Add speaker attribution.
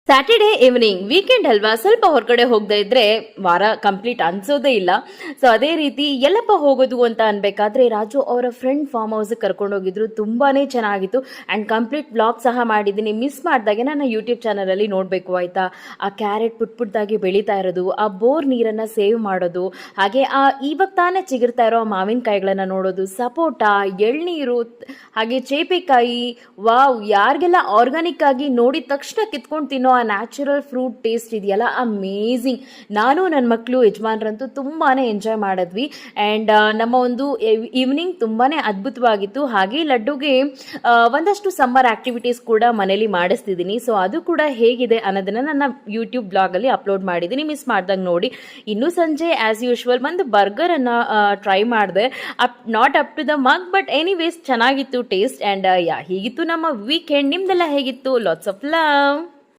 Speaker 1: Saturday evening weekend ಅಲ್ವಾ, ಸ್ವಲ್ಪ ಹೊರಗಡೆ ಹೋಗದೆ ಇದ್ರೆ ವಾರ ಕಂಪ್ಲೀಟ್ ಅನ್ಸೋದೇ ಇಲ್ಲ. ಸೊ ಅದೇ ರೀತಿ ಎಲ್ಲಪ್ಪ ಹೋಗೋದು ಅಂತ ಅನ್ಬೇಕಾದ್ರೆ ರಾಜು ಅವರ ಫ್ರೆಂಡ್ ಫಾರ್ಮ್ ಹೌಸ್ ಕರ್ಕೊಂಡೋಗಿದ್ರು. ತುಂಬಾನೇ ಚೆನ್ನಾಗಿತ್ತು ಅಂಡ್ ಕಂಪ್ಲೀಟ್ ಬ್ಲಾಗ್ ಸಹ ಮಾಡಿದ್ದೀನಿ. ಮಿಸ್ ಮಾಡಿದಾಗೆ ನನ್ನ ಯೂಟ್ಯೂಬ್ ಚಾನಲ್ ಅಲ್ಲಿ ನೋಡಬೇಕು ಆಯ್ತಾ. ಆ ಕ್ಯಾರೆಟ್ ಪುಟ್ ಪುಟ್ಟಾಗಿ ಬೆಳೀತಾ ಇರೋದು, ಆ ಬೋರ್ ನೀರನ್ನ ಸೇವ್ ಮಾಡೋದು, ಹಾಗೆ ಆ ಇವಾಗ ತಾನೇ ಚಿಗುರ್ತಾ ಇರೋ ಮಾವಿನಕಾಯಿಗಳನ್ನ ನೋಡೋದು, ಸಪೋಟ, ಎಳ್ನೀರು, ಹಾಗೆ ಚೇಪೆಕಾಯಿ. ವಾವ್, ಯಾರಿಗೆಲ್ಲ ಆರ್ಗಾನಿಕ್ ಆಗಿ ನೋಡಿದ ತಕ್ಷಣ ಕಿತ್ಕೊಂಡು ತಿನ್ನೋ ಆ ನ್ಯಾಚುರಲ್ ಫ್ರೂಟ್ ಟೇಸ್ಟ್ ಇದೆಯಲ್ಲ, ಅಮೇಝಿಂಗ್. ನಾನು ನನ್ನ ಮಕ್ಕಳು ಯಜಮಾನ್ರಂತೂ ತುಂಬಾನೇ ಎಂಜಾಯ್ ಮಾಡಿದ್ವಿ. ಆ್ಯಂಡ್ ನಮ್ಮ ಒಂದು ಈವ್ನಿಂಗ್ ತುಂಬಾನೇ ಅದ್ಭುತವಾಗಿತ್ತು. ಹಾಗೆ ಲಡ್ಡುಗೆ ಒಂದಷ್ಟು ಸಮ್ಮರ್ ಆಕ್ಟಿವಿಟೀಸ್ ಕೂಡ ಮನೇಲಿ ಮಾಡಿಸ್ತಿದ್ದೀನಿ. ಸೊ ಅದು ಕೂಡ ಹೇಗಿದೆ ಅನ್ನೋದನ್ನ ನನ್ನ ಯೂಟ್ಯೂಬ್ ಬ್ಲಾಗಲ್ಲಿ ಅಪ್ಲೋಡ್ ಮಾಡಿದ್ದೀನಿ, ಮಿಸ್ ಮಾಡ್ದಂಗೆ ನೋಡಿ. ಇನ್ನು ಸಂಜೆ ಆಸ್ ಯೂಶ್ವಲ್ ಒಂದು ಬರ್ಗರನ್ನು ಟ್ರೈ ಮಾಡಿದೆ. Not up to the mark, but anyways ಚೆನ್ನಾಗಿತ್ತು ಟೇಸ್ಟ್. ಆ್ಯಂಡ್ ಹೀಗಿತ್ತು ನಮ್ಮ ವೀಕೆಂಡ್. ನಿಮ್ದೆಲ್ಲ ಹೇಗಿತ್ತು? Lots of love.